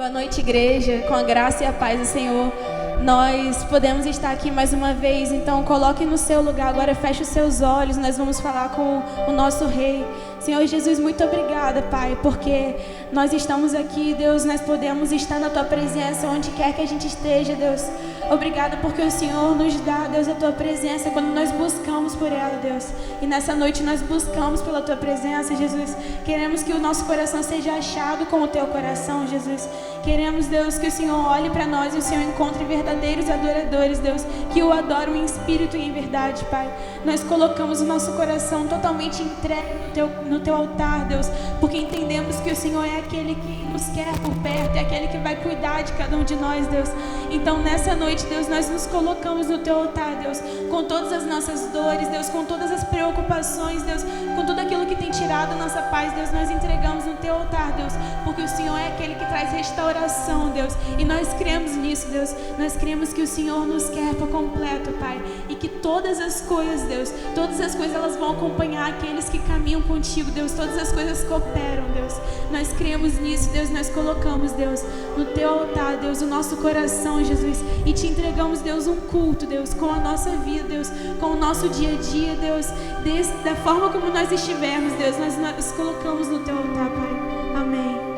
Boa noite, igreja, com a graça e a paz do Senhor. Nós podemos estar aqui mais uma vez, então coloque no seu lugar agora, feche os seus olhos, nós vamos falar com o nosso Rei. Senhor Jesus, muito obrigada, Pai, porque nós estamos aqui, Deus, nós podemos estar na Tua presença onde quer que a gente esteja, Deus. Obrigada porque o Senhor nos dá, Deus, a Tua presença quando nós buscamos por ela, Deus. E nessa noite nós buscamos pela Tua presença, Jesus. Queremos que o nosso coração seja achado com o Teu coração, Jesus. Queremos, Deus, que o Senhor olhe para nós e o Senhor encontre verdadeiros adoradores, Deus, que o adoram em espírito e em verdade, Pai. Nós colocamos o nosso coração totalmente entregue no Teu altar, Deus, porque entendemos que o Senhor é aquele que nos quer por perto, é aquele que vai cuidar de cada um de nós, Deus. Então, nessa noite, Deus, nós nos colocamos no Teu altar, Deus, com todas as nossas dores, Deus, com todas as preocupações, Deus, com tudo aquilo que tem tirado a nossa paz, Deus, nós entregamos no Teu altar, Deus, porque o Senhor é aquele que traz restauração, Deus, e nós cremos nisso, Deus. Nós cremos que o Senhor nos quer por completo, Pai, e que todas as coisas, Deus, todas as coisas elas vão acompanhar aqueles que caminham contigo, Deus, todas as coisas cooperam, Deus. Nós cremos nisso, Deus, nós colocamos, Deus, no Teu altar, Deus, o nosso coração, Jesus, e Te entregamos, Deus, um culto, Deus, com a nossa vida, Deus, com o nosso dia a dia, Deus, da forma como nós estivermos, Deus, nós colocamos no Teu altar, Pai. Amém.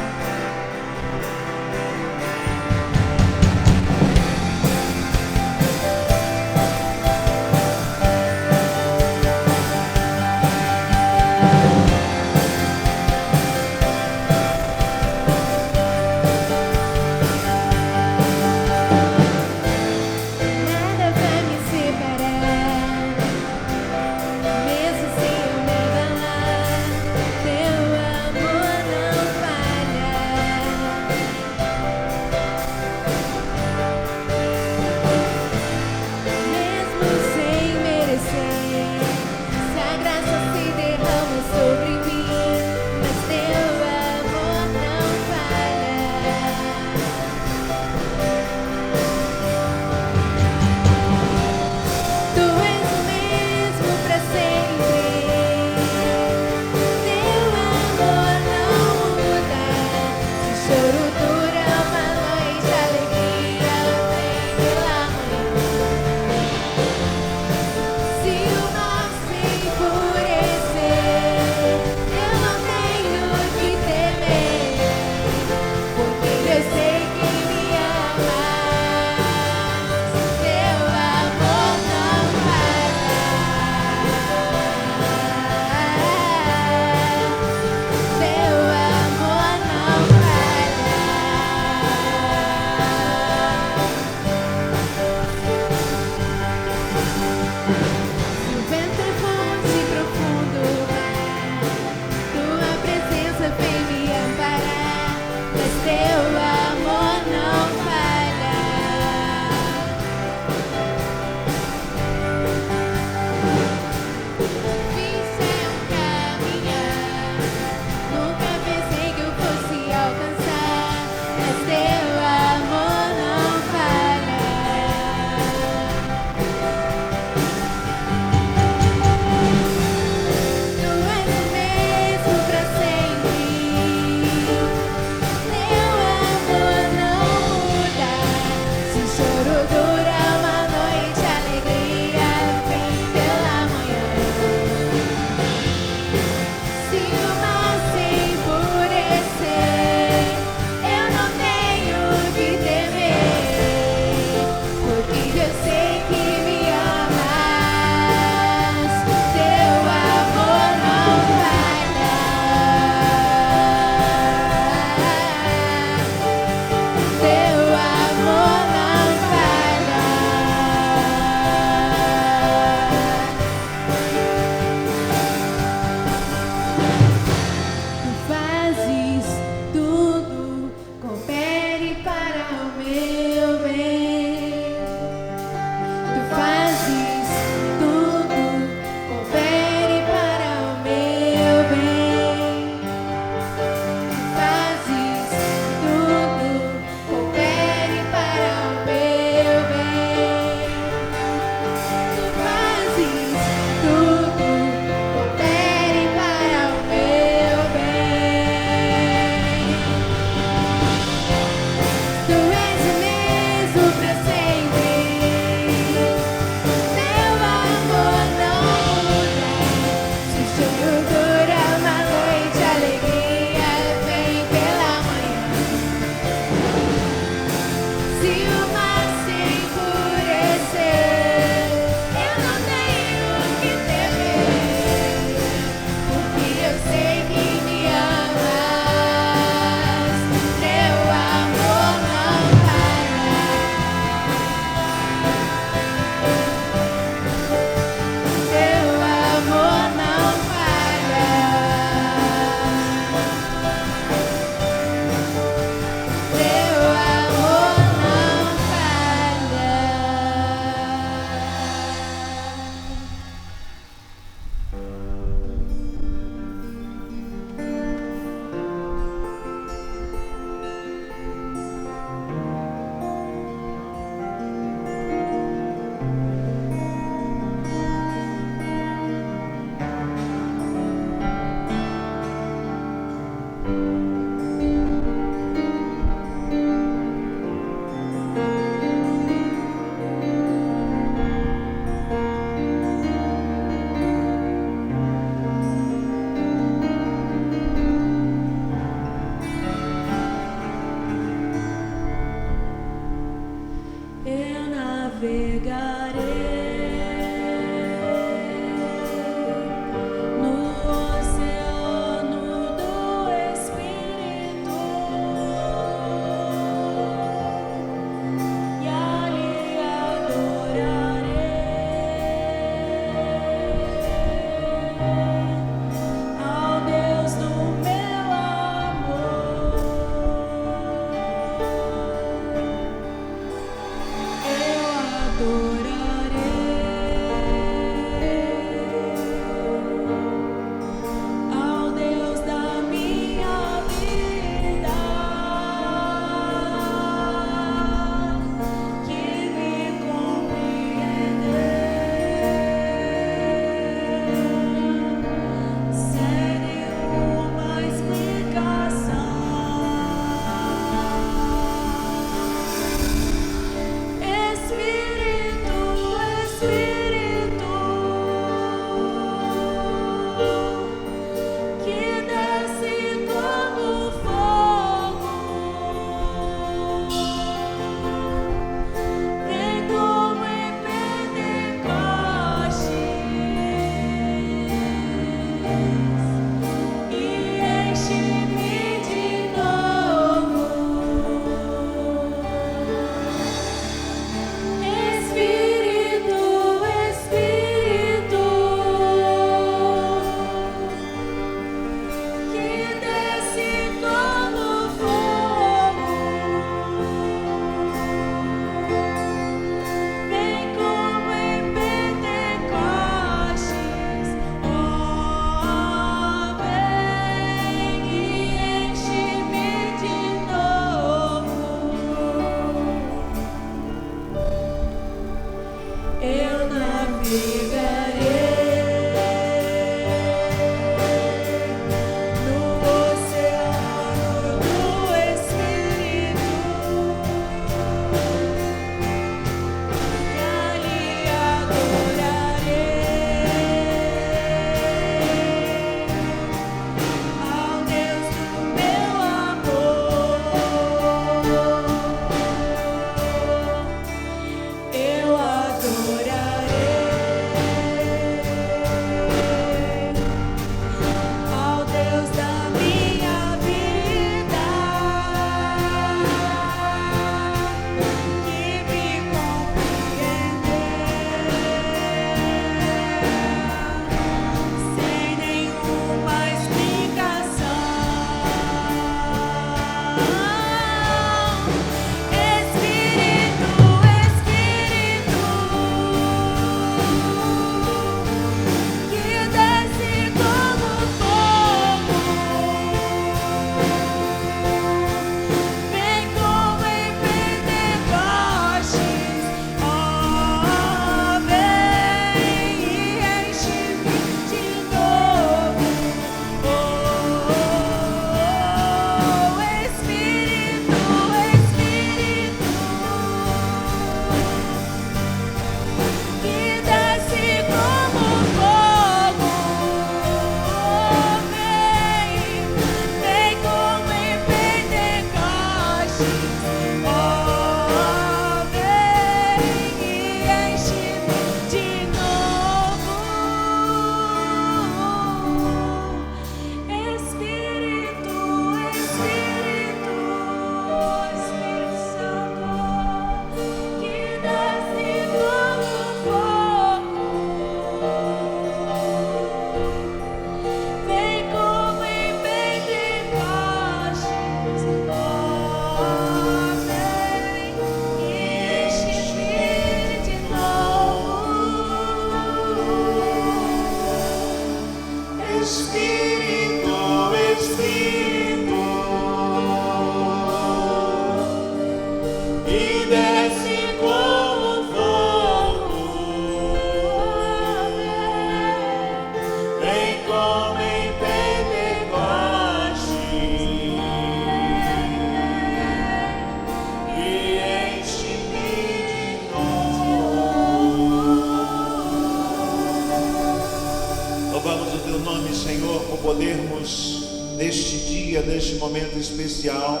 Podermos neste dia, neste momento especial,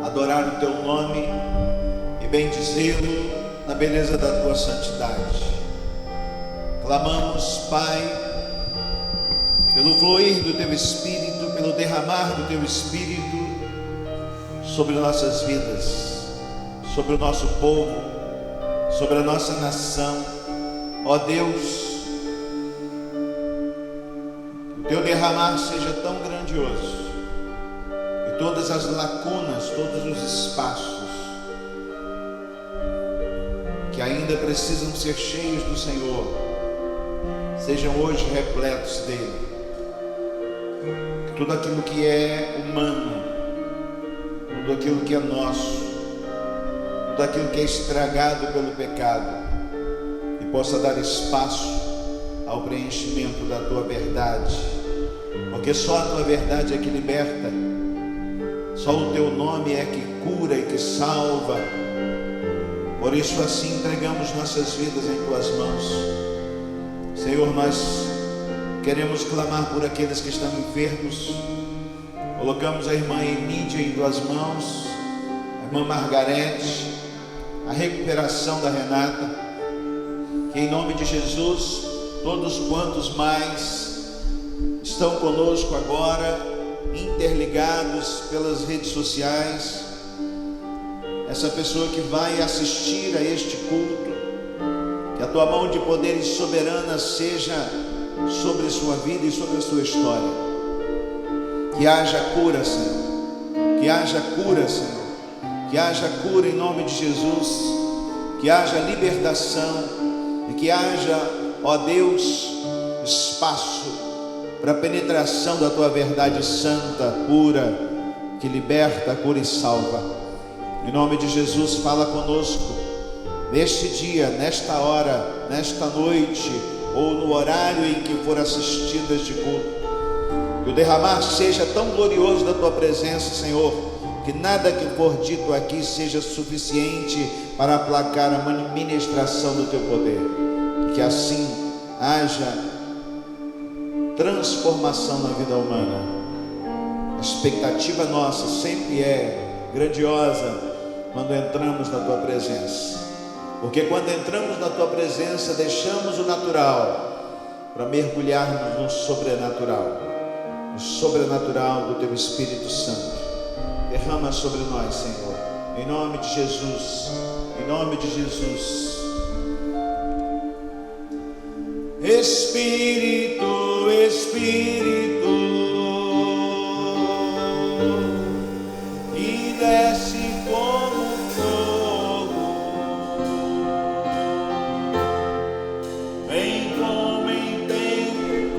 adorar o teu nome e bendizê-lo na beleza da tua santidade. Clamamos, Pai, pelo fluir do teu Espírito, pelo derramar do teu Espírito sobre nossas vidas, sobre o nosso povo, sobre a nossa nação. Ó Deus, teu derramar seja tão grandioso e todas as lacunas, todos os espaços que ainda precisam ser cheios do Senhor, sejam hoje repletos dele. Que tudo aquilo que é humano, tudo aquilo que é nosso, tudo aquilo que é estragado pelo pecado, e possa dar espaço ao preenchimento da tua verdade, porque só a tua verdade é que liberta, só o teu nome é que cura e que salva. Por isso assim entregamos nossas vidas em tuas mãos, Senhor. Nós queremos clamar por aqueles que estão enfermos. Colocamos a irmã Emídia em tuas mãos, a irmã Margarete, a recuperação da Renata, que em nome de Jesus, todos quantos mais estão conosco agora, interligados pelas redes sociais, essa pessoa que vai assistir a este culto, que a tua mão de poder e soberana seja sobre sua vida e sobre a sua história. Que haja cura, Senhor, que haja cura, Senhor, que haja cura em nome de Jesus, que haja libertação e que haja, ó Deus, espaço para a penetração da tua verdade santa, pura, que liberta, cura e salva. Em nome de Jesus, fala conosco neste dia, nesta hora, nesta noite, ou no horário em que for assistido este culto. Que o derramar seja tão glorioso da tua presença, Senhor, que nada que for dito aqui seja suficiente para aplacar a ministração do teu poder. E que assim haja transformação na vida humana. A expectativa nossa sempre é grandiosa quando entramos na tua presença, porque quando entramos na tua presença deixamos o natural para mergulharmos no sobrenatural do teu Espírito Santo. Derrama sobre nós, Senhor, em nome de Jesus, em nome de Jesus. Espírito, Espírito, que desce como fogo, vem como em Pentecostes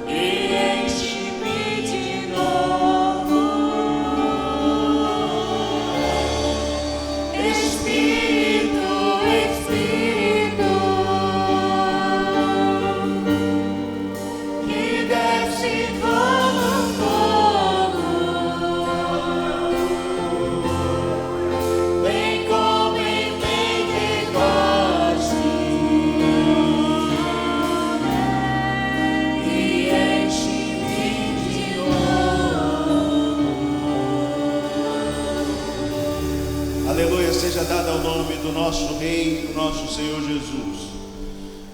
e enche-me de novo. Espírito, Espírito, que desce como fogo, vem como em Pentecostes e enche-me de novo. Aleluia, seja dado ao nome do nosso Rei, do nosso Senhor Jesus.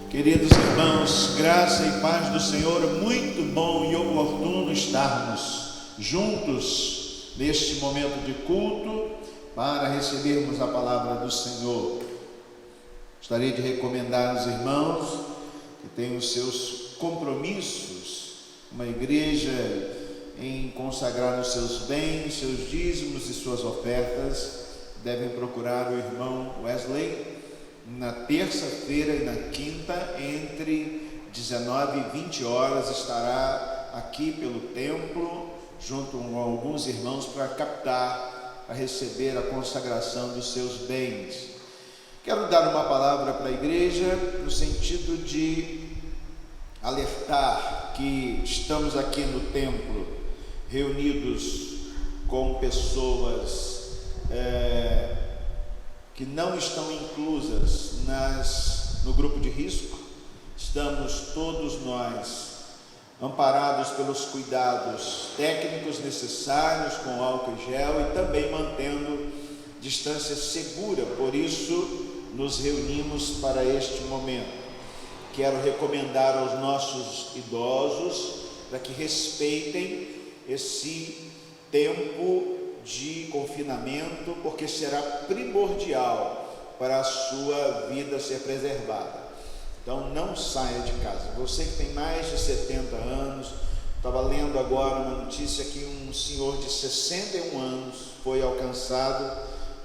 Queridos irmãos, graça e paz do Senhor. Muito bom e oportuno estarmos juntos neste momento de culto para recebermos a palavra do Senhor. Gostaria de recomendar aos irmãos que têm os seus compromissos, uma igreja em consagrar os seus bens, seus dízimos e suas ofertas, devem procurar o irmão Wesley Na terça-feira e na quinta, entre 19 e 20 horas, estará aqui pelo templo, junto com alguns irmãos, para captar, para receber a consagração dos seus bens. Quero dar uma palavra para a igreja, no sentido de alertar que estamos aqui no templo, reunidos com pessoas que não estão inclusas no grupo de risco. Estamos todos nós amparados pelos cuidados técnicos necessários, com álcool e gel, e também mantendo distância segura. Por isso nos reunimos para este momento. Quero recomendar aos nossos idosos para que respeitem esse tempo de confinamento, porque será primordial para a sua vida ser preservada. Então não saia de casa. Você que tem mais de 70 anos, estava lendo agora uma notícia que um senhor de 61 anos foi alcançado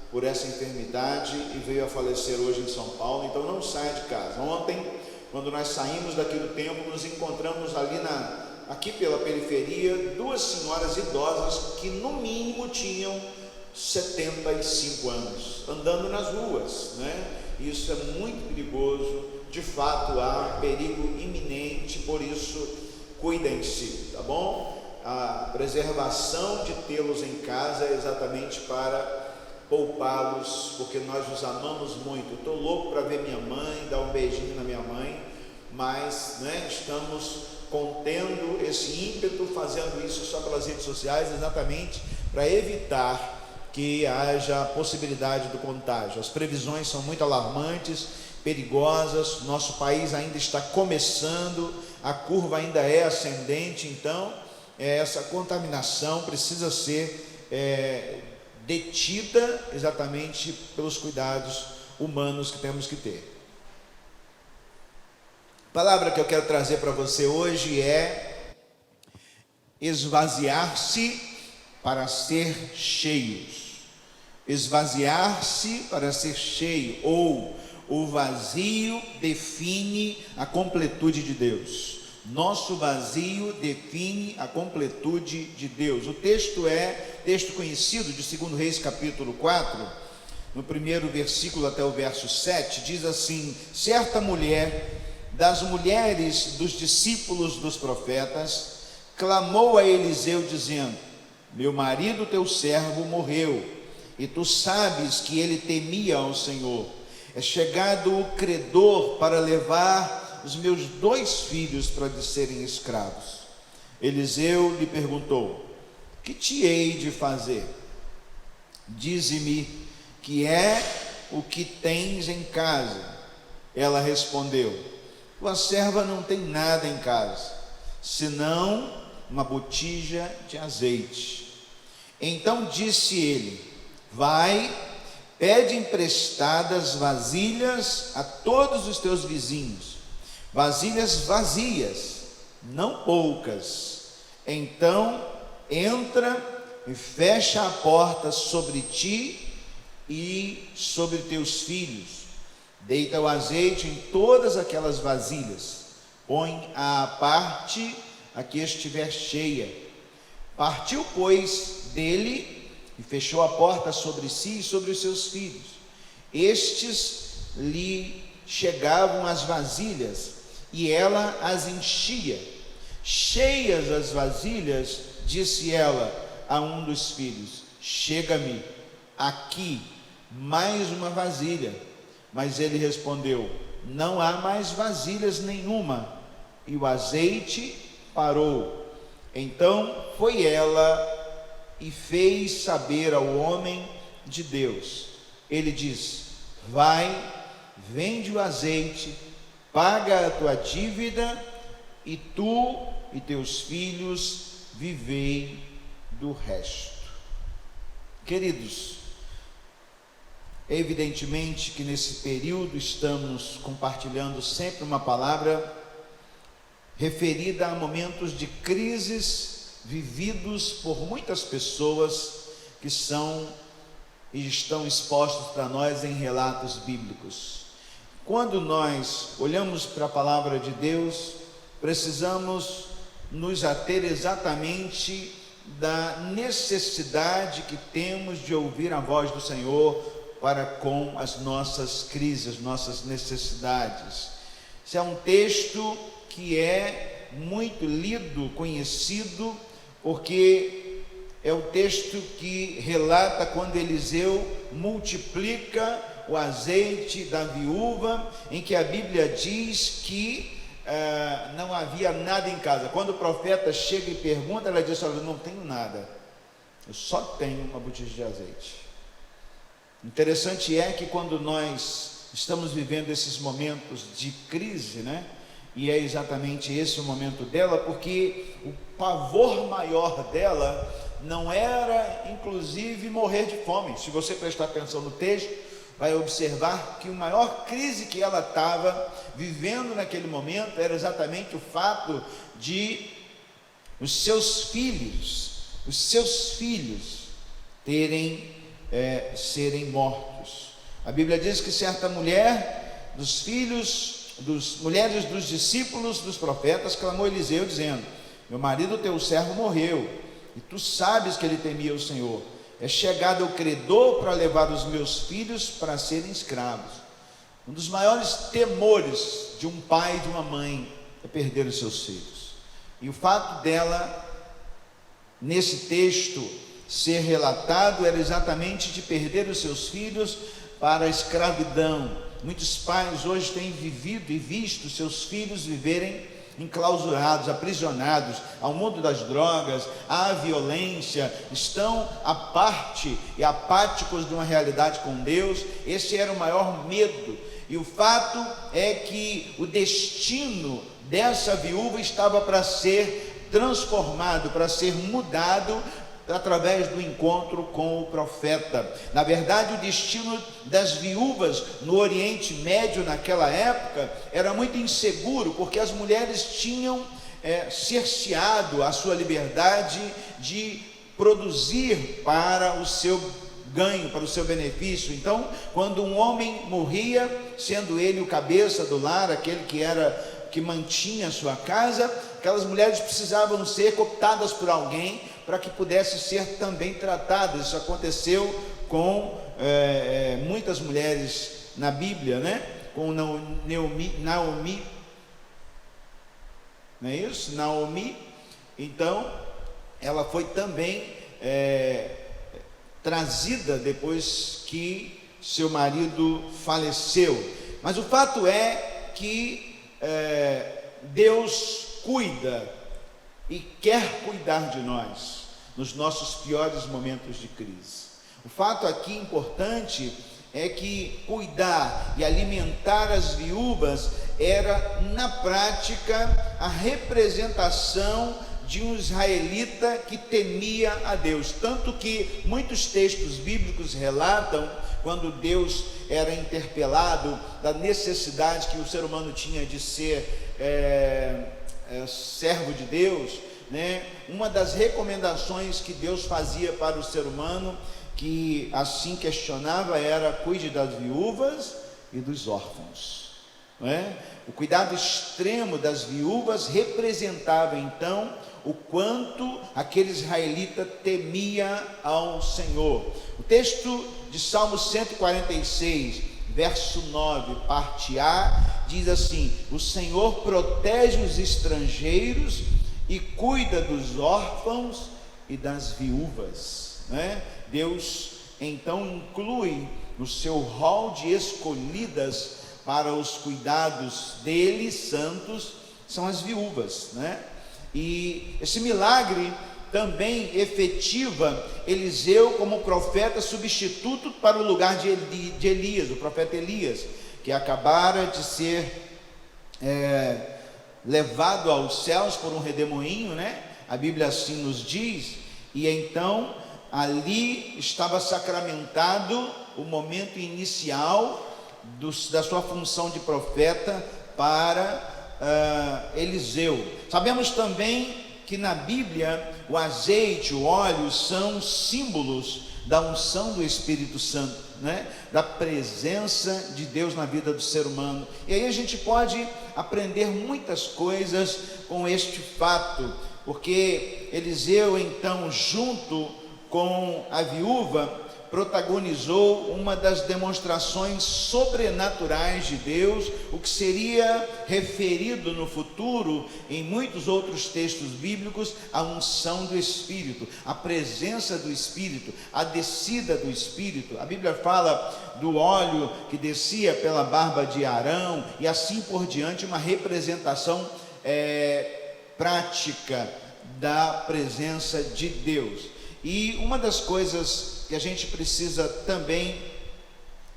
por essa enfermidade e veio a falecer hoje em São Paulo. Então não saia de casa. Ontem, quando nós saímos daqui do templo, nos encontramos ali aqui pela periferia, duas senhoras idosas que no mínimo tinham 75 anos, andando nas ruas, né? Isso é muito perigoso, de fato há um perigo iminente, por isso cuidem-se, tá bom? A preservação de tê-los em casa é exatamente para poupá-los, porque nós os amamos muito. Estou louco para ver minha mãe, dar um beijinho na minha mãe, mas estamos contendo esse ímpeto, fazendo isso só pelas redes sociais, exatamente para evitar que haja possibilidade do contágio. As previsões são muito alarmantes, perigosas. Nosso país ainda está começando, a curva ainda é ascendente, então essa contaminação precisa ser detida exatamente pelos cuidados humanos que temos que ter. A palavra que eu quero trazer para você hoje é esvaziar-se para ser cheios. Esvaziar-se para ser cheio, ou o vazio define a completude de Deus. Nosso vazio define a completude de Deus. O texto é texto conhecido de 2 Reis capítulo 4, no primeiro versículo até o verso 7, diz assim: certa mulher das mulheres dos discípulos dos profetas clamou a Eliseu dizendo: meu marido teu servo morreu, e tu sabes que ele temia ao Senhor. É chegado o credor para levar os meus 2 filhos para lhe serem escravos. Eliseu lhe perguntou: que te hei de fazer? Dize-me que é o que tens em casa. Ela respondeu: tua serva não tem nada em casa, senão uma botija de azeite. Então disse ele: vai, pede emprestadas vasilhas a todos os teus vizinhos, vasilhas vazias, não poucas. Então entra e fecha a porta sobre ti e sobre teus filhos. Deita o azeite em todas aquelas vasilhas, põe à parte a que estiver cheia. Partiu, pois, dele e fechou a porta sobre si e sobre os seus filhos. Estes lhe chegavam as vasilhas e ela as enchia. Cheias as vasilhas, disse ela a um dos filhos: chega-me aqui mais uma vasilha. Mas ele respondeu: não há mais vasilhas nenhuma. E o azeite parou. Então foi ela e fez saber ao homem de Deus. Ele disse: vai, vende o azeite, paga a tua dívida, e tu e teus filhos vivei do resto. Queridos, evidentemente que nesse período estamos compartilhando sempre uma palavra referida a momentos de crises vividos por muitas pessoas que são e estão expostos para nós em relatos bíblicos. quando nós olhamos para a palavra de Deus, precisamos nos ater exatamente da necessidade que temos de ouvir a voz do Senhor para com as nossas crises, as nossas necessidades. Esse é um texto que é muito lido, conhecido, porque é o texto que relata quando Eliseu multiplica o azeite da viúva, em que a Bíblia diz que não havia nada em casa. Quando o profeta chega e pergunta, ela diz: olha, eu não tenho nada, eu só tenho uma botija de azeite. Interessante é que quando nós estamos vivendo esses momentos de crise, né? E é exatamente esse o momento dela, porque o pavor maior dela não era, inclusive, morrer de fome. Se você prestar atenção no texto, vai observar que a maior crise que ela estava vivendo naquele momento era exatamente o fato de os seus filhos serem mortos. A Bíblia diz que certa mulher mulheres dos discípulos dos profetas clamou a Eliseu dizendo: meu marido teu servo morreu, e tu sabes que ele temia o Senhor. É chegado o credor para levar os meus filhos para serem escravos. Um dos maiores temores de um pai e de uma mãe é perder os seus filhos. E o fato dela, nesse texto, ser relatado era exatamente de perder os seus filhos para a escravidão. Muitos pais hoje têm vivido e visto seus filhos viverem enclausurados, aprisionados ao mundo das drogas, à violência, estão à parte e apáticos de uma realidade com Deus. Esse era o maior medo. E o fato é que o destino dessa viúva estava para ser transformado, para ser mudado através do encontro com o profeta. Na verdade, o destino das viúvas no Oriente Médio naquela época era muito inseguro, porque as mulheres tinham cerceado a sua liberdade de produzir para o seu ganho, para o seu benefício. Então, quando um homem morria, sendo ele o cabeça do lar, aquele que mantinha a sua casa, aquelas mulheres precisavam ser cooptadas por alguém para que pudesse ser também tratadas. Isso aconteceu com muitas mulheres na Bíblia, né? Com Naomi, não é isso? Naomi. Então, ela foi também trazida depois que seu marido faleceu. Mas o fato é que Deus cuida e quer cuidar de nós nos nossos piores momentos de crise. O fato aqui importante é que cuidar e alimentar as viúvas era, na prática, a representação de um israelita que temia a Deus. Tanto que muitos textos bíblicos relatam quando Deus era interpelado da necessidade que o ser humano tinha de ser servo de Deus, né? Uma das recomendações que Deus fazia para o ser humano, que assim questionava, era: cuide das viúvas e dos órfãos, não é? O cuidado extremo das viúvas representava então o quanto aquele israelita temia ao Senhor. O texto de Salmo 146, verso 9, parte A, diz assim: o Senhor protege os estrangeiros e cuida dos órfãos e das viúvas, né? Deus então inclui no seu rol de escolhidas para os cuidados dele, santos, são as viúvas, né? E esse milagre também efetiva Eliseu como profeta substituto para o lugar de Elias, o profeta Elias, que acabara de ser levado aos céus por um redemoinho, né? A Bíblia assim nos diz. E então ali estava sacramentado o momento inicial da sua função de profeta para Eliseu. Sabemos também que na Bíblia o azeite, o óleo são símbolos da unção do Espírito Santo, né? Da presença de Deus na vida do ser humano. E aí a gente pode aprender muitas coisas com este fato, porque Eliseu então, junto com a viúva, protagonizou uma das demonstrações sobrenaturais de Deus, o que seria referido no futuro, em muitos outros textos bíblicos, a unção do Espírito, a presença do Espírito, a descida do Espírito. A Bíblia fala do óleo que descia pela barba de Arão, e assim por diante, uma representação prática da presença de Deus. E uma das coisas que a gente precisa também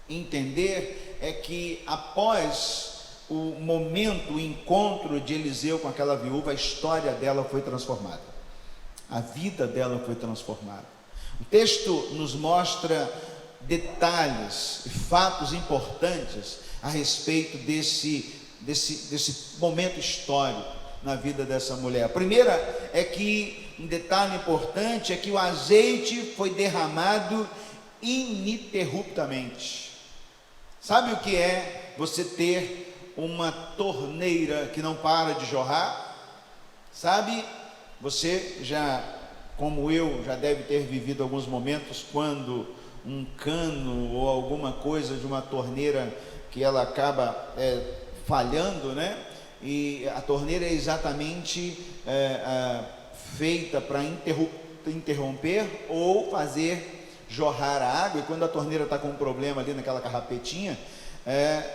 entender é que após o momento, o encontro de Eliseu com aquela viúva, a história dela foi transformada, a vida dela foi transformada. O texto nos mostra detalhes e fatos importantes a respeito desse momento histórico na vida dessa mulher. A primeira é que um detalhe importante é que o azeite foi derramado ininterruptamente. Sabe o que é você ter uma torneira que não para de jorrar? Sabe, você já, como eu, já deve ter vivido alguns momentos quando um cano ou alguma coisa de uma torneira que ela acaba falhando, né? E a torneira é exatamente feita para interromper ou fazer jorrar a água, e quando a torneira está com um problema ali naquela carrapetinha,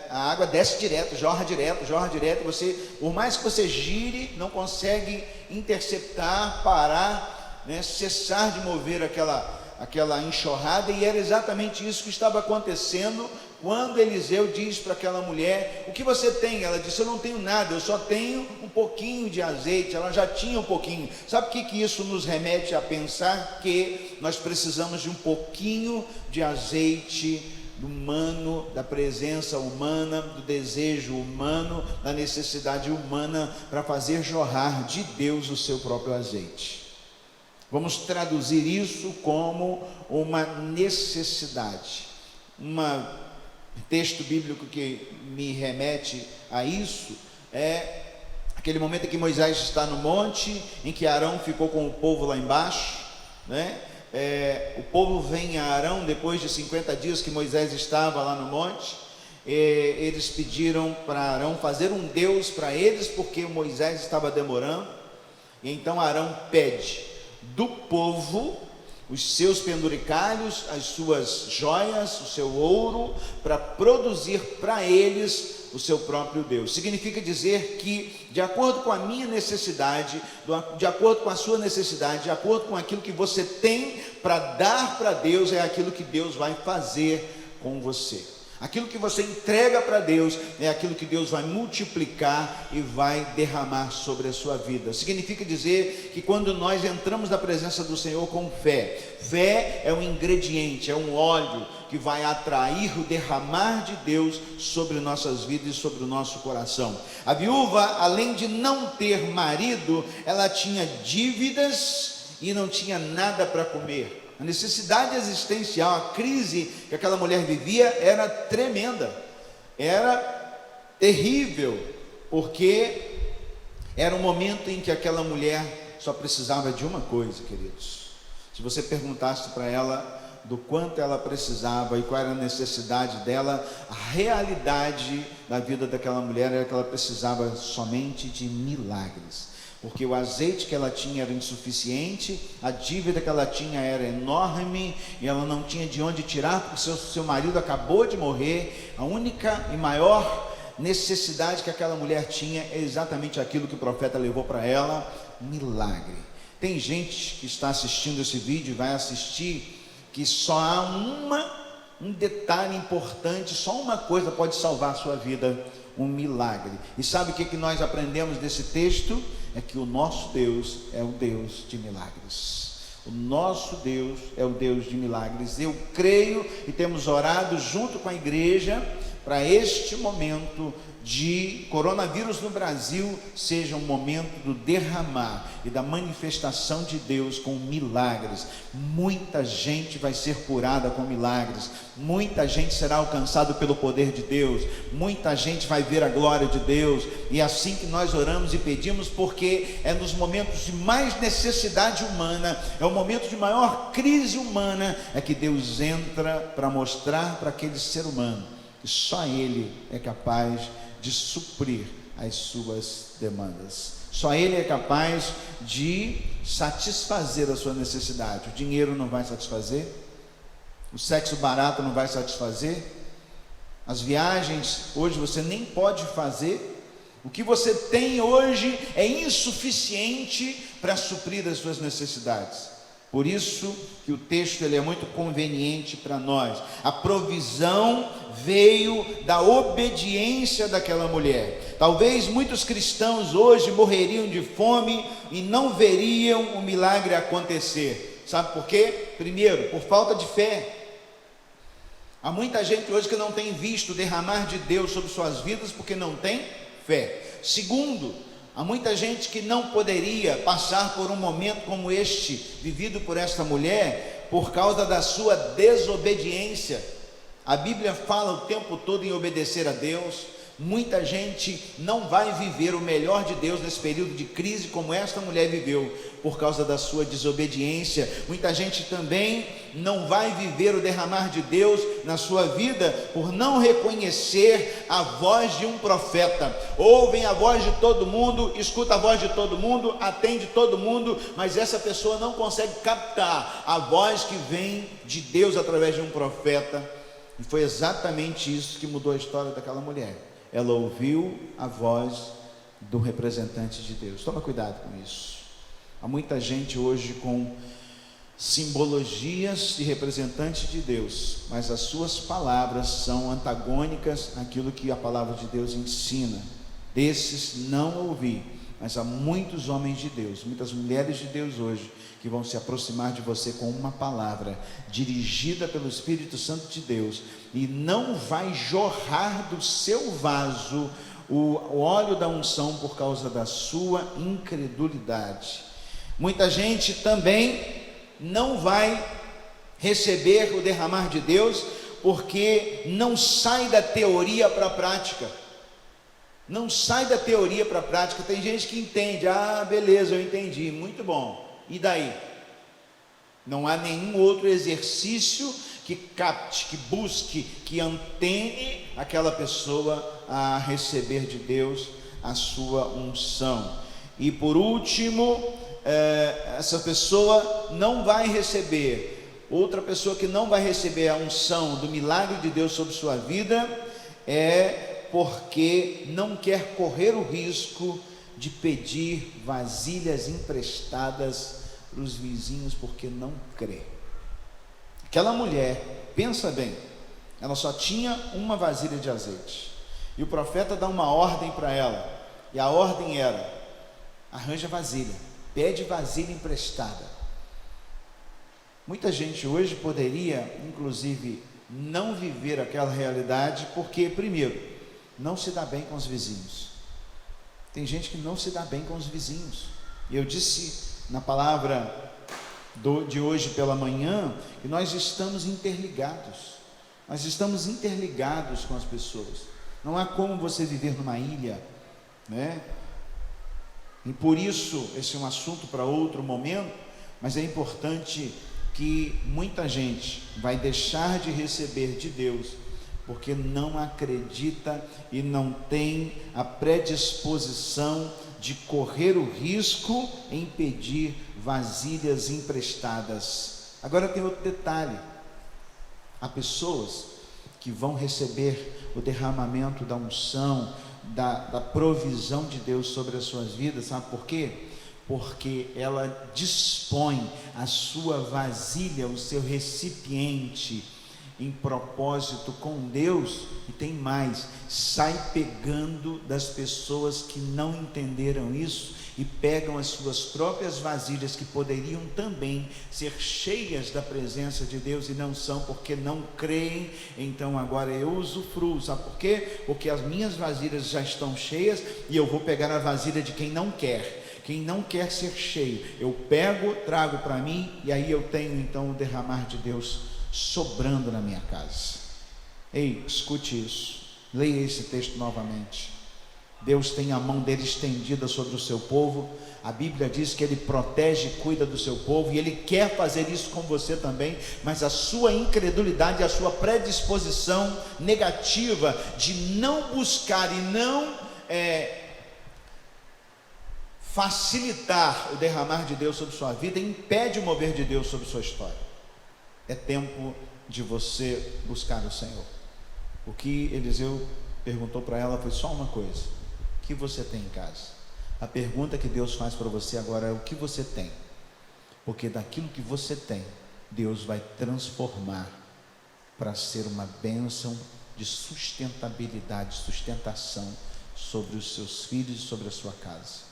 a água desce direto, jorra direto, você, por mais que você gire, não consegue interceptar, parar, né, cessar de mover aquela enxurrada. E era exatamente isso que estava acontecendo quando Eliseu diz para aquela mulher: o que você tem? Ela disse: eu não tenho nada, eu só tenho um pouquinho de azeite. Ela já tinha um pouquinho. Sabe o que isso nos remete a pensar? Que nós precisamos de um pouquinho de azeite humano, da presença humana, do desejo humano, da necessidade humana para fazer jorrar de Deus o seu próprio azeite. Vamos traduzir isso como uma necessidade. Texto bíblico que me remete a isso é aquele momento em que Moisés está no monte, em que Arão ficou com o povo lá embaixo, né? O povo vem a Arão depois de 50 dias que Moisés estava lá no monte. Eles pediram para Arão fazer um Deus para eles, porque Moisés estava demorando. E então Arão pede do povo os seus penduricalhos, as suas joias, o seu ouro, para produzir para eles o seu próprio Deus. Significa dizer que, de acordo com a minha necessidade, de acordo com a sua necessidade, de acordo com aquilo que você tem para dar para Deus, é aquilo que Deus vai fazer com você. Aquilo que você entrega para Deus é aquilo que Deus vai multiplicar e vai derramar sobre a sua vida. Significa dizer que quando nós entramos na presença do Senhor com fé, fé é um ingrediente, é um óleo que vai atrair o derramar de Deus sobre nossas vidas e sobre o nosso coração. A viúva, além de não ter marido, ela tinha dívidas e não tinha nada para comer. A necessidade existencial, a crise que aquela mulher vivia era tremenda, era terrível, porque era um momento em que aquela mulher só precisava de uma coisa, queridos. Se você perguntasse para ela do quanto ela precisava e qual era a necessidade dela, a realidade da vida daquela mulher era que ela precisava somente de milagres. Porque o azeite que ela tinha era insuficiente, a dívida que ela tinha era enorme, e ela não tinha de onde tirar, porque seu marido acabou de morrer. A única e maior necessidade que aquela mulher tinha é exatamente aquilo que o profeta levou para ela: milagre. Tem gente que está assistindo esse vídeo e vai assistir, que só há um detalhe importante, só uma coisa pode salvar a sua vida: um milagre. E sabe o que nós aprendemos desse texto? É que o nosso Deus é o Deus de milagres. O nosso Deus é o Deus de milagres. Eu creio, e temos orado junto com a igreja, para este momento de coronavírus no Brasil seja um momento do derramar e da manifestação de Deus com milagres. Muita gente vai ser curada com milagres, muita gente será alcançada pelo poder de Deus, muita gente vai ver a glória de Deus. E é assim que nós oramos e pedimos, porque é nos momentos de mais necessidade humana, é o momento de maior crise humana, é que Deus entra para mostrar para aquele ser humano que só Ele é capaz de suprir as suas demandas. Só Ele é capaz de satisfazer a sua necessidade. O dinheiro não vai satisfazer, o sexo barato não vai satisfazer, as viagens hoje você nem pode fazer. O que você tem hoje é insuficiente para suprir as suas necessidades. Por isso que o texto ele é muito conveniente para nós. A provisão veio da obediência daquela mulher. Talvez muitos cristãos hoje morreriam de fome e não veriam o milagre acontecer. Sabe por quê? Primeiro, por falta de fé. Há muita gente hoje que não tem visto o derramar de Deus sobre suas vidas porque não tem fé. Segundo, há muita gente que não poderia passar por um momento como este, vivido por esta mulher, por causa da sua desobediência. A Bíblia fala o tempo todo em obedecer a Deus. Muita gente não vai viver o melhor de Deus nesse período de crise como esta mulher viveu, por causa da sua desobediência. Muita gente também não vai viver o derramar de Deus na sua vida por não reconhecer a voz de um profeta. Ouvem a voz de todo mundo, escuta a voz de todo mundo, atende todo mundo, mas essa pessoa não consegue captar a voz que vem de Deus através de um profeta. E foi exatamente isso que mudou a história daquela mulher. Ela ouviu a voz do representante de Deus. Toma cuidado com isso. Há muita gente hoje com simbologias de representante de Deus, mas as suas palavras são antagônicas àquilo que a palavra de Deus ensina. Desses não ouvi, mas há muitos homens de Deus, muitas mulheres de Deus hoje, que vão se aproximar de você com uma palavra dirigida pelo Espírito Santo de Deus, e não vai jorrar do seu vaso o óleo da unção por causa da sua incredulidade. Muita gente também não vai receber o derramar de Deus porque não sai da teoria para a prática. Não sai da teoria para a prática. Tem gente que entende, beleza, eu entendi, muito bom. E daí? Não há nenhum outro exercício que capte, que busque, que antene aquela pessoa a receber de Deus a sua unção. E por último, essa pessoa não vai receber, outra pessoa que não vai receber a unção do milagre de Deus sobre sua vida, é porque não quer correr o risco de pedir vasilhas emprestadas para os vizinhos, porque não crê. Aquela mulher, pensa bem, ela só tinha uma vasilha de azeite, e o profeta dá uma ordem para ela, e a ordem era: arranja vasilha, pede vasilha emprestada. Muita gente hoje poderia, inclusive, não viver aquela realidade, porque, primeiro, não se dá bem com os vizinhos. Tem gente que não se dá bem com os vizinhos. E eu disse na palavra de hoje pela manhã que nós estamos interligados. Nós estamos interligados com as pessoas. Não há como você viver numa ilha, né? E por isso, esse é um assunto para outro momento, mas é importante que muita gente vai deixar de receber de Deus porque não acredita e não tem a predisposição de correr o risco em pedir vasilhas emprestadas. Agora tem outro detalhe: há pessoas que vão receber o derramamento da unção, da provisão de Deus sobre as suas vidas, sabe por quê? Porque ela dispõe a sua vasilha, o seu recipiente, em propósito com Deus, e tem mais, sai pegando das pessoas que não entenderam isso e pegam as suas próprias vasilhas, que poderiam também ser cheias da presença de Deus, e não são, porque não creem. Então agora eu usufruo, sabe por quê? Porque as minhas vasilhas já estão cheias, e eu vou pegar a vasilha de quem não quer. Quem não quer ser cheio, eu pego, trago para mim, e aí eu tenho então o derramar de Deus sobrando na minha casa. Ei, escute isso, leia esse texto novamente. Deus tem a mão dele estendida sobre o seu povo. A Bíblia diz que ele protege e cuida do seu povo, e ele quer fazer isso com você também, mas a sua incredulidade, a sua predisposição negativa de não buscar e não facilitar o derramar de Deus sobre sua vida, impede o mover de Deus sobre sua história. É tempo de você buscar o Senhor. O que Eliseu perguntou para ela foi só uma coisa: o que você tem em casa? A pergunta que Deus faz para você agora é: o que você tem? Porque daquilo que você tem, Deus vai transformar para ser uma bênção de sustentabilidade, sustentação sobre os seus filhos e sobre a sua casa.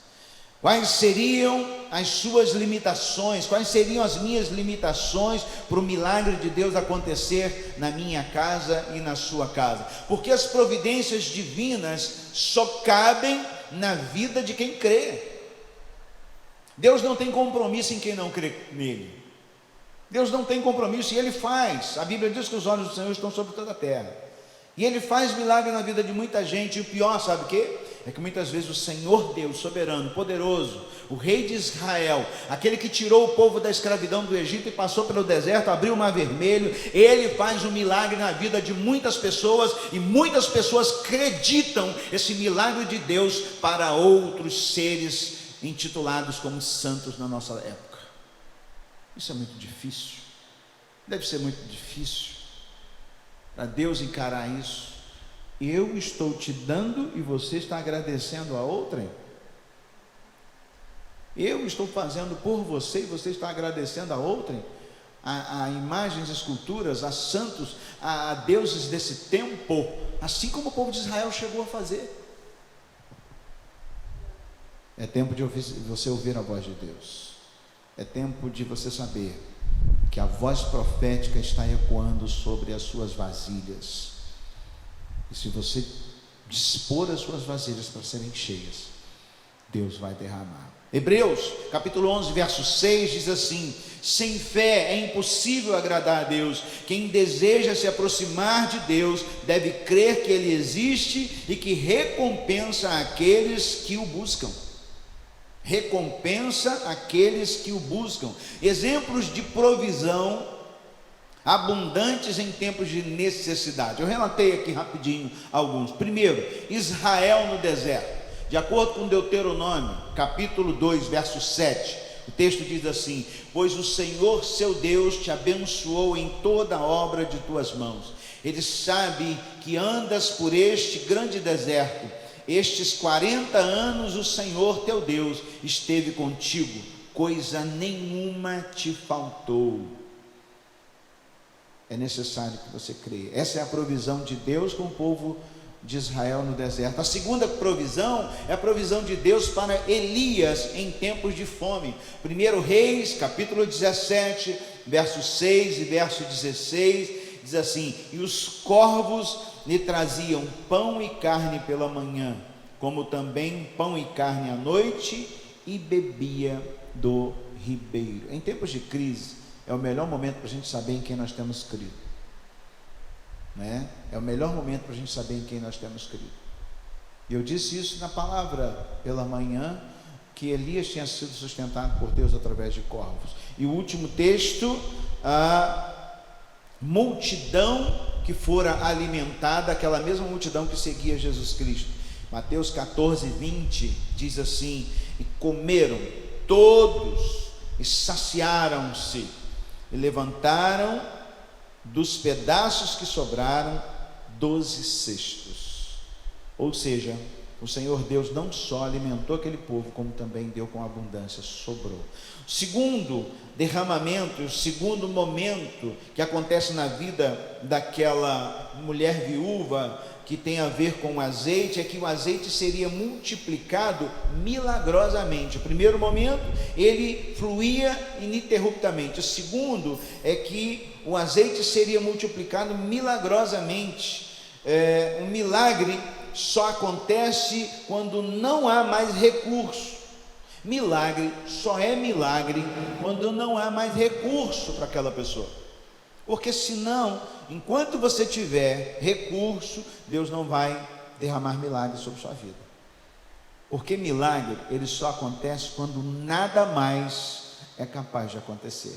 Quais seriam as suas limitações? Quais seriam as minhas limitações para o milagre de Deus acontecer na minha casa e na sua casa? Porque as providências divinas só cabem na vida de quem crê. Deus não tem compromisso em quem não crê nele. Deus não tem compromisso, e Ele faz. A Bíblia diz que os olhos do Senhor estão sobre toda a terra, e Ele faz milagre na vida de muita gente. E o pior, sabe o quê? É que muitas vezes o Senhor Deus soberano, poderoso, o rei de Israel, aquele que tirou o povo da escravidão do Egito e passou pelo deserto, abriu o mar vermelho, ele faz um milagre na vida de muitas pessoas, e muitas pessoas acreditam esse milagre de Deus para outros seres intitulados como santos na nossa época. Isso é muito difícil, deve ser muito difícil para Deus encarar isso. Eu estou te dando e você está agradecendo a outrem. Eu estou fazendo por você e você está agradecendo a outrem. A imagens, esculturas, a santos, a deuses desse tempo, assim como o povo de Israel chegou a fazer. É tempo de você ouvir a voz de Deus. É tempo de você saber que a voz profética está ecoando sobre as suas vasilhas. E se você dispor as suas vasilhas para serem cheias, Deus vai derramar. Hebreus capítulo 11 verso 6 diz assim: sem fé é impossível agradar a Deus. Quem deseja se aproximar de Deus deve crer que Ele existe e que recompensa aqueles que o buscam. Recompensa aqueles que o buscam. Exemplos de provisão abundantes em tempos de necessidade. Eu relatei aqui rapidinho alguns. Primeiro, Israel no deserto. De acordo com Deuteronômio, capítulo 2, verso 7, o texto diz assim: pois o Senhor seu Deus te abençoou em toda a obra de tuas mãos. Ele sabe que andas por este grande deserto. Estes 40 anos o Senhor teu Deus esteve contigo, coisa nenhuma te faltou. É necessário que você creia. Essa é a provisão de Deus com o povo de Israel no deserto. A segunda provisão é a provisão de Deus para Elias em tempos de fome. 1 Reis, capítulo 17, verso 6 e verso 16, diz assim: e os corvos lhe traziam pão e carne pela manhã, como também pão e carne à noite, e bebia do ribeiro. Em tempos de crise, é o melhor momento para a gente saber em quem nós temos crido, né? É o melhor momento para a gente saber em quem nós temos crido. E eu disse isso na palavra pela manhã, que Elias tinha sido sustentado por Deus através de corvos. E o último texto, a multidão que fora alimentada, aquela mesma multidão que seguia Jesus Cristo. Mateus 14, 20 diz assim: e comeram todos e saciaram-se, e levantaram dos pedaços que sobraram 12 cestos. Ou seja, o Senhor Deus não só alimentou aquele povo, como também deu com abundância, sobrou. O segundo derramamento, o segundo momento que acontece na vida daquela mulher viúva, que tem a ver com o azeite, é que o azeite seria multiplicado milagrosamente. O primeiro momento, ele fluía ininterruptamente. O segundo é que o azeite seria multiplicado milagrosamente. Um milagre só acontece quando não há mais recurso. Milagre só é milagre quando não há mais recurso para aquela pessoa. Porque senão, enquanto você tiver recurso, Deus não vai derramar milagre sobre sua vida. Porque milagre, ele só acontece quando nada mais é capaz de acontecer.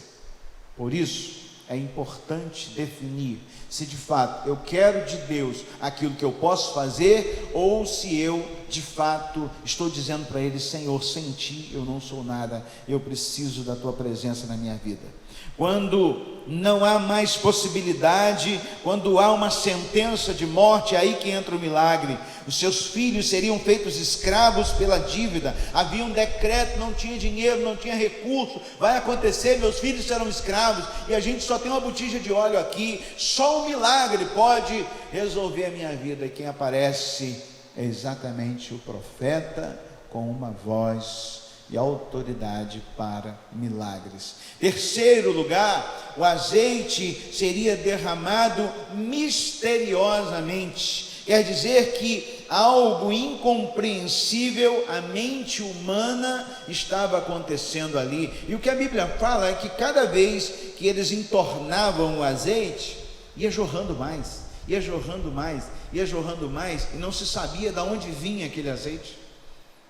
Por isso, é importante definir se de fato eu quero de Deus aquilo que eu posso fazer, ou se eu de fato estou dizendo para Ele: Senhor, sem Ti eu não sou nada, eu preciso da Tua presença na minha vida. Quando não há mais possibilidade, quando há uma sentença de morte, é aí que entra o milagre. Os seus filhos seriam feitos escravos pela dívida, havia um decreto, não tinha dinheiro, não tinha recurso, vai acontecer, meus filhos serão escravos, e a gente só tem uma botija de óleo aqui, só um milagre pode resolver a minha vida. E quem aparece é exatamente o profeta, com uma voz e autoridade para milagres. Terceiro lugar, o azeite seria derramado misteriosamente. Quer dizer que algo incompreensível à mente humana estava acontecendo ali. E o que a Bíblia fala é que cada vez que eles entornavam o azeite, ia jorrando mais, ia jorrando mais, ia jorrando mais, e não se sabia de onde vinha aquele azeite.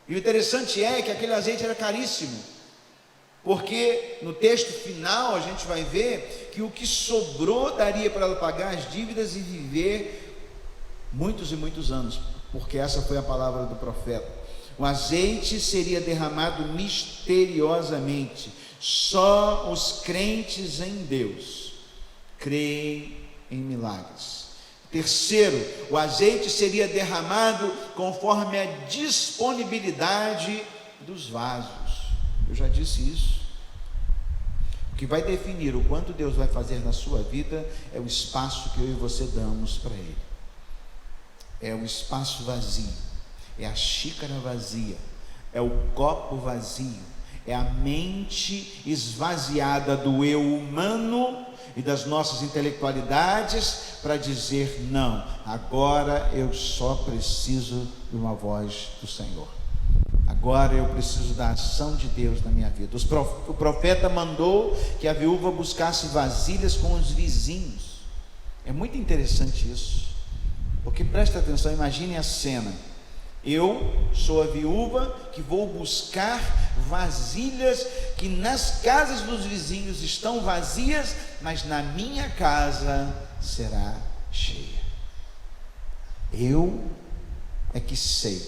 E o interessante é que aquele azeite era caríssimo, porque no texto final a gente vai ver que o que sobrou daria para ela pagar as dívidas e viver muitos e muitos anos, porque essa foi a palavra do profeta. O azeite seria derramado misteriosamente. Só os crentes em Deus creem em milagres. Terceiro, o azeite seria derramado conforme a disponibilidade dos vasos. Eu já disse isso. O que vai definir o quanto Deus vai fazer na sua vida é o espaço que eu e você damos para Ele. É o espaço vazio, é a xícara vazia, é o copo vazio, é a mente esvaziada do eu humano e das nossas intelectualidades para dizer: não, agora eu só preciso de uma voz do Senhor, agora eu preciso da ação de Deus na minha vida. O profeta mandou que a viúva buscasse vasilhas com os vizinhos. É muito interessante isso, porque presta atenção, imagine a cena. Eu sou a viúva que vou buscar vasilhas que nas casas dos vizinhos estão vazias, mas na minha casa será cheia. Eu é que sei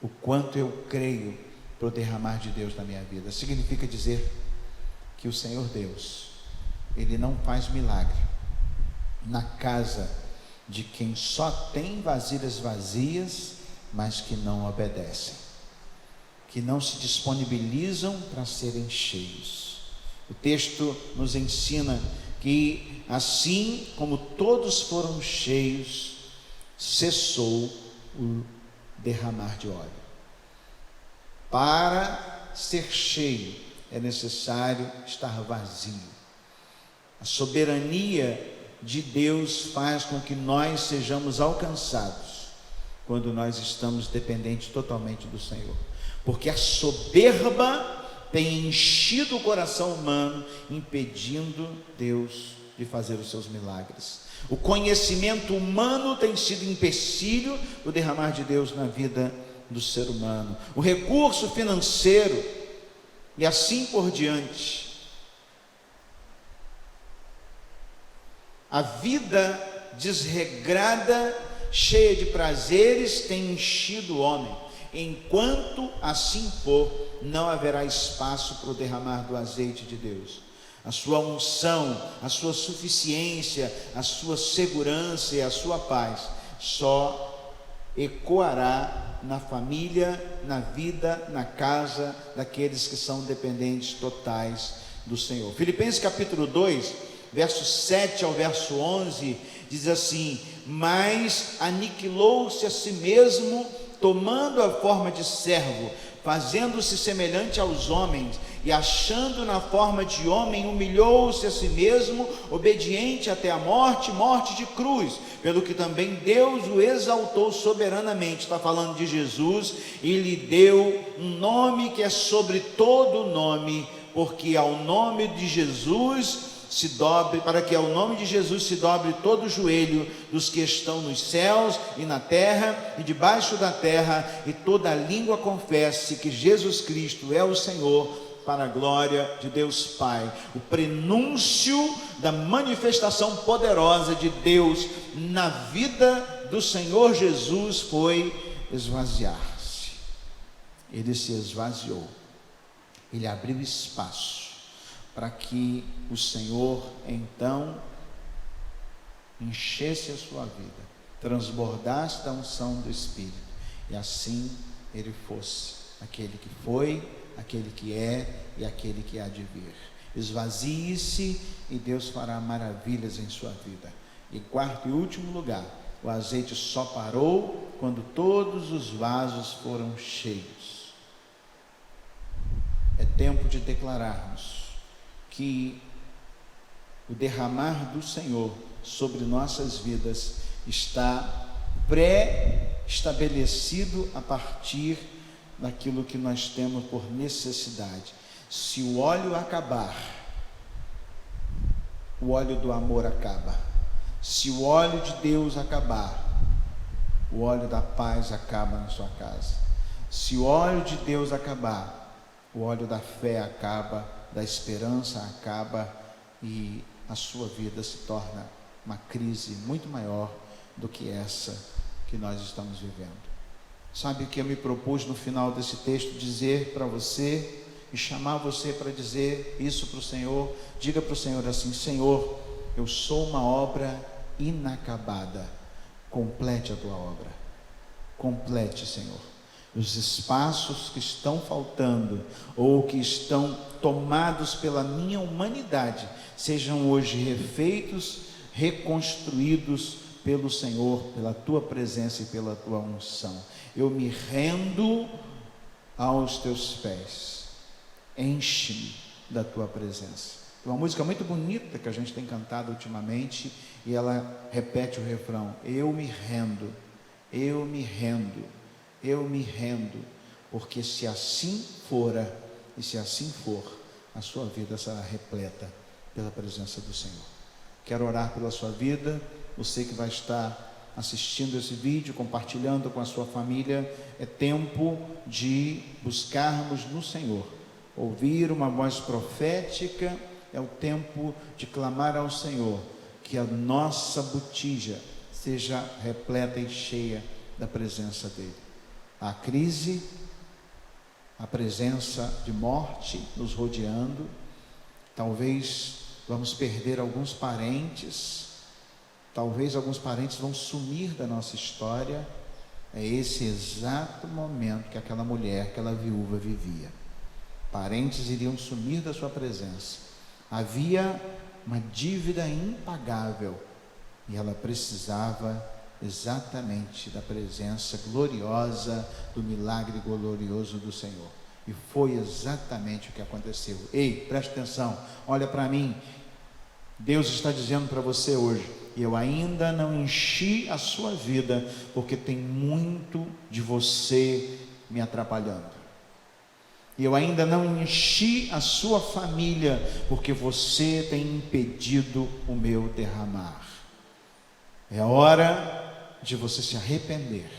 o quanto eu creio para o derramar de Deus na minha vida. Significa dizer que o Senhor Deus, Ele não faz milagre na casa de quem só tem vasilhas vazias, mas que não obedecem, que não se disponibilizam para serem cheios. O texto nos ensina que assim como todos foram cheios, cessou o derramar de óleo. Para ser cheio é necessário estar vazio. A soberania de Deus faz com que nós sejamos alcançados quando nós estamos dependentes totalmente do Senhor, porque a soberba tem enchido o coração humano, impedindo Deus de fazer os seus milagres. O conhecimento humano tem sido empecilho do derramar de Deus na vida do ser humano. O recurso financeiro e assim por diante. A vida desregrada, cheia de prazeres, tem enchido o homem. Enquanto assim for, não haverá espaço para o derramar do azeite de Deus. A sua unção, a sua suficiência, a sua segurança e a sua paz só ecoará na família, na vida, na casa daqueles que são dependentes totais do Senhor. Filipenses capítulo 2, verso 7 ao verso 11, diz assim: mas aniquilou-se a si mesmo, tomando a forma de servo, fazendo-se semelhante aos homens, e achando na forma de homem, humilhou-se a si mesmo, obediente até a morte, morte de cruz, pelo que também Deus o exaltou soberanamente. Está falando de Jesus, e lhe deu um nome que é sobre todo nome, porque ao nome de Jesus se dobre, para que ao nome de Jesus se dobre todo o joelho dos que estão nos céus e na terra e debaixo da terra, e toda língua confesse que Jesus Cristo é o Senhor, para a glória de Deus Pai. O prenúncio da manifestação poderosa de Deus na vida do Senhor Jesus foi esvaziar-se. Ele se esvaziou, ele abriu espaço para que o Senhor então enchesse a sua vida, transbordasse da unção do Espírito, e assim ele fosse aquele que foi, aquele que é e aquele que há de vir. Esvazie-se e Deus fará maravilhas em sua vida. Em quarto e último lugar, o azeite só parou quando todos os vasos foram cheios. É tempo de declararmos que o derramar do Senhor sobre nossas vidas está pré-estabelecido a partir daquilo que nós temos por necessidade. Se o óleo acabar, o óleo do amor acaba. Se o óleo de Deus acabar, o óleo da paz acaba na sua casa. Se o óleo de Deus acabar, o óleo da fé acaba, da esperança acaba, e a sua vida se torna uma crise muito maior do que essa que nós estamos vivendo. Sabe o que eu me propus no final desse texto dizer para você, e chamar você para dizer isso para o Senhor? Diga para o Senhor assim: Senhor, eu sou uma obra inacabada, complete a tua obra, complete, Senhor. Os espaços que estão faltando, ou que estão tomados pela minha humanidade, sejam hoje refeitos, reconstruídos pelo Senhor, pela tua presença e pela tua unção. Eu me rendo aos teus pés, enche-me da tua presença. Uma música muito bonita que a gente tem cantado ultimamente, e ela repete o refrão: eu me rendo, eu me rendo, eu me rendo, porque se assim fora, e se assim for, a sua vida será repleta pela presença do Senhor. Quero orar pela sua vida. Você que vai estar assistindo esse vídeo, compartilhando com a sua família, é tempo de buscarmos no Senhor, ouvir uma voz profética. É o tempo de clamar ao Senhor, que a nossa botija seja repleta e cheia da presença dEle. A crise, a presença de morte nos rodeando, talvez vamos perder alguns parentes, talvez alguns parentes vão sumir da nossa história. É esse exato momento que aquela mulher, aquela viúva vivia. Parentes iriam sumir da sua presença. Havia uma dívida impagável e ela precisava exatamente da presença gloriosa, do milagre glorioso do Senhor. E foi exatamente o que aconteceu. Ei, preste atenção, olha para mim. Deus está dizendo para você hoje: eu ainda não enchi a sua vida, porque tem muito de você me atrapalhando. E eu ainda não enchi a sua família, porque você tem impedido o meu derramar. É hora de você se arrepender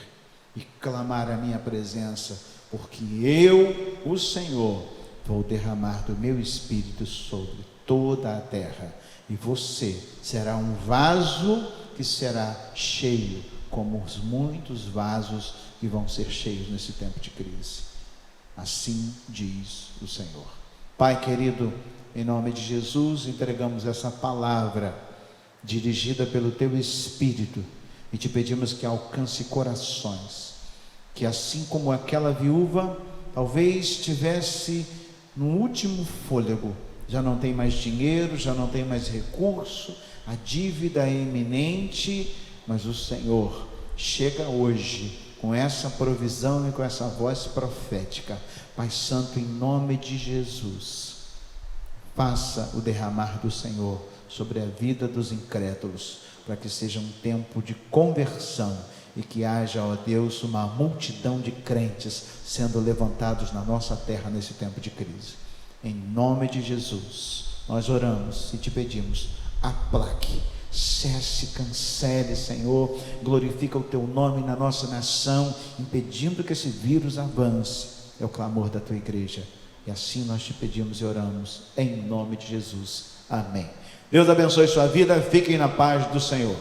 e clamar a minha presença, porque eu, o Senhor, vou derramar do meu Espírito sobre toda a terra, e você será um vaso que será cheio, como os muitos vasos que vão ser cheios nesse tempo de crise. Assim diz o Senhor. Pai querido, em nome de Jesus, entregamos essa palavra dirigida pelo Teu Espírito, e te pedimos que alcance corações, que assim como aquela viúva talvez tivesse no último fôlego, já não tem mais dinheiro, já não tem mais recurso, a dívida é iminente, mas o Senhor chega hoje com essa provisão e com essa voz profética. Pai Santo, em nome de Jesus, faça o derramar do Senhor sobre a vida dos incrédulos, para que seja um tempo de conversão e que haja, ó Deus, uma multidão de crentes sendo levantados na nossa terra nesse tempo de crise. Em nome de Jesus, nós oramos e te pedimos, aplaque, cesse, cancele, Senhor, glorifica o teu nome na nossa nação, impedindo que esse vírus avance. É o clamor da tua igreja, e assim nós te pedimos e oramos, em nome de Jesus, amém. Deus abençoe sua vida, fiquem na paz do Senhor.